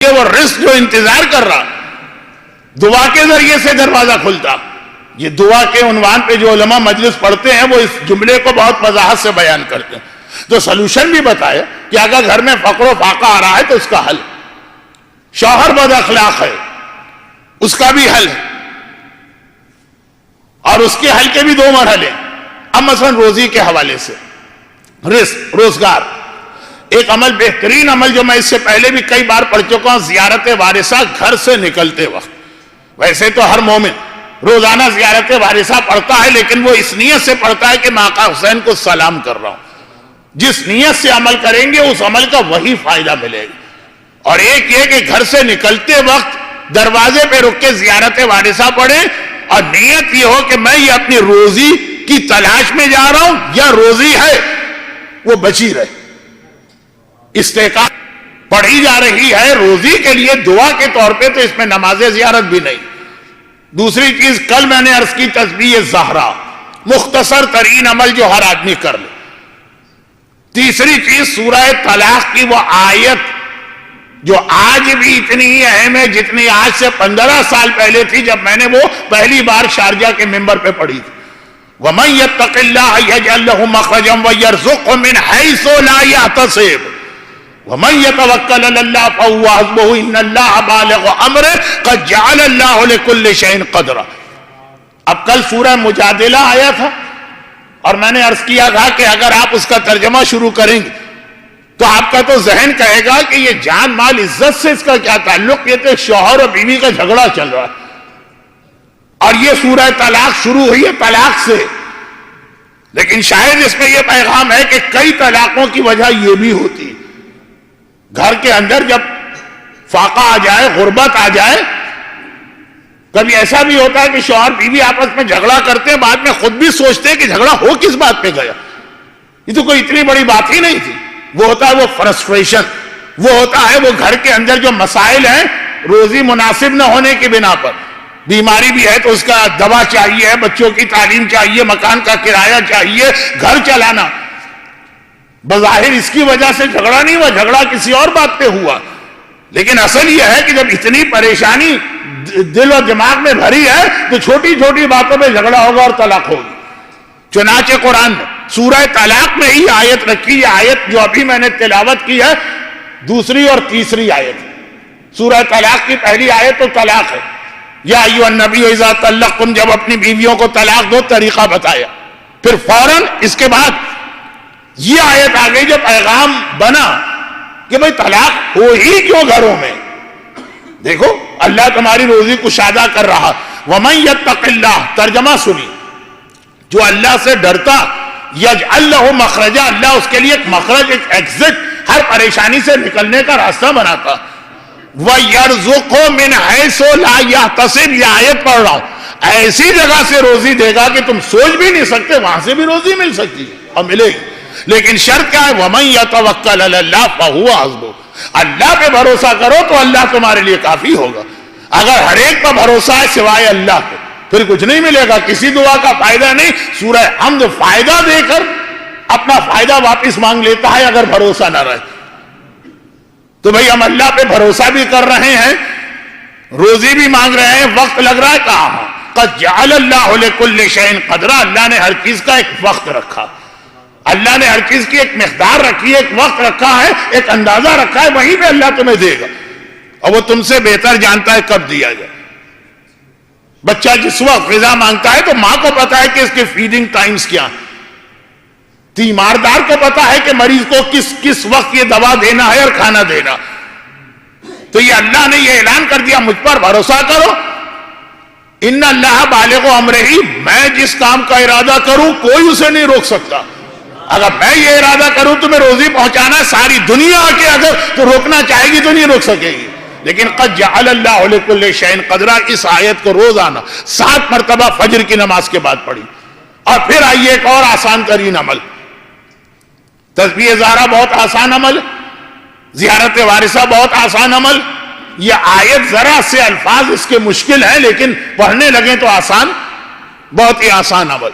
کہ وہ رزق جو انتظار کر رہا دعا کے ذریعے سے دروازہ کھلتا. یہ دعا کے عنوان پہ جو علماء مجلس پڑھتے ہیں وہ اس جملے کو بہت وضاحت سے بیان کرتے ہیں. تو سلوشن بھی بتایا کہ اگر گھر میں فقر و فاقہ آ رہا ہے تو اس کا حل. شوہر بد اخلاق ہے اس کا بھی حل ہے, اور اس کے حل کے بھی دو مرحلے. اب مثلا روزی کے حوالے سے رزق روزگار ایک عمل, بہترین عمل جو میں اس سے پہلے بھی کئی بار پڑھ چکا ہوں, زیارت وارثہ گھر سے نکلتے وقت. ویسے تو ہر مومن روزانہ زیارت وارثہ پڑھتا ہے, لیکن وہ اس نیت سے پڑھتا ہے کہ میں آقا حسین کو سلام کر رہا ہوں. جس نیت سے عمل کریں گے اس عمل کا وہی فائدہ ملے گا. اور ایک یہ کہ گھر سے نکلتے وقت دروازے پہ رک کے زیارت وارثہ پڑھیں, اور نیت یہ ہو کہ میں یہ اپنی روزی کی تلاش میں جا رہا ہوں, یا روزی ہے وہ بچی رہے. استحقاق پڑھی جا رہی ہے روزی کے لیے دعا کے طور پہ, تو اس میں نماز زیارت بھی نہیں. دوسری چیز کل میں نے عرض کی تسبیح زہرا, مختصر ترین عمل جو ہر آدمی کر لے. تیسری چیز سورہ طلاق کی وہ آیت جو آج بھی اتنی ہی اہم ہے جتنی آج سے 15 سال پہلے تھی جب میں نے وہ پہلی بار شارجہ کے ممبر پہ پڑھی تھی. وَمَن يَتَّقِ اللَّهَ يَجْعَل لَّهُ مَخْرَجًا وَيَرْزُقْهُ مِنْ حَيْثُ لَا يَحْتَسِبُ وَمَن يَتَوَكَّلْ عَلَى اللَّهِ فَهُوَ حَسْبُهُ إِنَّ اللَّهَ بَالِغُ أَمْرِهِ قَدْ جَعَلَ اللَّهُ لِكُلِّ شَيْءٍ قَدْرًا. اب کل سورہ مجادلہ آیا تھا اور میں نے عرض کیا تھا کہ اگر آپ اس کا ترجمہ شروع کریں گے تو آپ کا تو ذہن کہے گا کہ یہ جان مال عزت سے اس کا کیا تعلق. یہ تو شوہر اور بیوی کا جھگڑا چل رہا ہے, اور یہ سورہ طلاق شروع ہوئی ہے طلاق سے. لیکن شاید اس میں یہ پیغام ہے کہ کئی طلاقوں کی وجہ یہ بھی ہوتی ہے. گھر کے اندر جب فاقہ آ جائے, غربت آ جائے, کبھی ایسا بھی ہوتا ہے کہ شوہر بیوی آپس میں جھگڑا کرتے ہیں, بعد میں خود بھی سوچتے ہیں کہ جھگڑا ہو کس بات پہ گیا, یہ تو کوئی اتنی بڑی بات ہی نہیں تھی. وہ ہوتا ہے وہ فرسٹریشن, وہ ہوتا ہے وہ گھر کے اندر جو مسائل ہیں روزی مناسب نہ ہونے کی بنا پر. بیماری بھی ہے تو اس کا دوا چاہیے, بچوں کی تعلیم چاہیے, مکان کا کرایہ چاہیے, گھر چلانا. بظاہر اس کی وجہ سے جھگڑا نہیں ہوا, جھگڑا کسی اور بات پہ ہوا. لیکن اصل یہ ہے کہ جب اتنی پریشانی دل و دماغ میں بھری ہے تو چھوٹی چھوٹی باتوں پہ جھگڑا ہوگا اور طلاق ہوگی. چنانچہ قرآن میں سورہ طلاق میں ہی آیت رکھی. یہ آیت جو ابھی میں نے تلاوت کی ہے دوسری اور تیسری آیت. سورہ طلاق کی پہلی آیت تو طلاق ہے, یا ایھا النبی اذا طلقتم, جب اپنی بیویوں کو طلاق دو طریقہ بتایا. پھر فوراً اس کے بعد یہ آیت آ گئی جو پیغام بنا کہ بھئی طلاق ہو ہی کیوں گھروں میں. دیکھو اللہ تمہاری روزی کشادہ کر رہا. وَمَن يَتَّقِ اللَّهَ, ترجمہ سنی, جو اللہ سے ڈرتا, یجعل لہ مخرجا, اللہ اس کے لیے ایک مخرج, ایک ایگزٹ, ہر پریشانی سے نکلنے کا راستہ بناتا. وَيَرْزُقْهُ مِنْ حَيْثُ لَا يَحْتَسِبُ, یہ آیت پڑھ رہا ہوں, ایسی جگہ سے روزی دے گا کہ تم سوچ بھی نہیں سکتے وہاں سے بھی روزی مل سکتی ہے اور ملے گی. لیکن شرط کیا ہے؟ وَمَن يَتَوَكَّلْ عَلَى اللَّهِ فَهُوَ حَسْبُهُ, اللہ پہ بھروسہ کرو تو اللہ تمہارے لیے کافی ہوگا. اگر ہر ایک پر بھروسہ ہے سوائے اللہ کے پھر کچھ نہیں ملے گا, کسی دعا کا فائدہ نہیں. سورہ حمد فائدہ دے کر اپنا فائدہ واپس مانگ لیتا ہے اگر بھروسہ نہ رہے. تو بھئی ہم اللہ پہ بھروسہ بھی کر رہے ہیں, روزی بھی مانگ رہے ہیں, وقت لگ رہا ہے کہاں. قد جعل اللہ لکل شیء قدرا, اللہ نے ہر چیز کا ایک وقت رکھا, اللہ نے ہر چیز کی ایک مقدار رکھی ہے, ایک وقت رکھا ہے, ایک اندازہ رکھا ہے, وہیں پہ اللہ تمہیں دے گا. اور وہ تم سے بہتر جانتا ہے کب دیا جائے. بچہ جس وقت غذا مانگتا ہے تو ماں کو پتا ہے کہ اس کے فیڈنگ ٹائمز کیا, تیماردار کو پتا ہے کہ مریض کو کس وقت یہ دوا دینا ہے اور کھانا دینا. تو یہ اللہ نے یہ اعلان کر دیا مجھ پر بھروسہ کرو, ان اللہ بالغ امرہ, میں جس کام کا ارادہ کروں کوئی اسے نہیں روک سکتا. اگر میں یہ ارادہ کروں تمہیں روزی پہنچانا, ساری دنیا آ کے اگر تو روکنا چاہے گی تو نہیں روک سکے گی. لیکن قد جعل اللہ لکل شیء قدرا, اس آیت کو روزانہ 7 مرتبہ فجر کی نماز کے بعد پڑھی. اور پھر آئیے ایک اور آسان ترین عمل, تسبیح زہرا بہت آسان عمل, زیارت وارثہ بہت آسان عمل. یہ آیت ذرا سے الفاظ اس کے مشکل ہیں لیکن پڑھنے لگیں تو آسان, بہت ہی آسان عمل.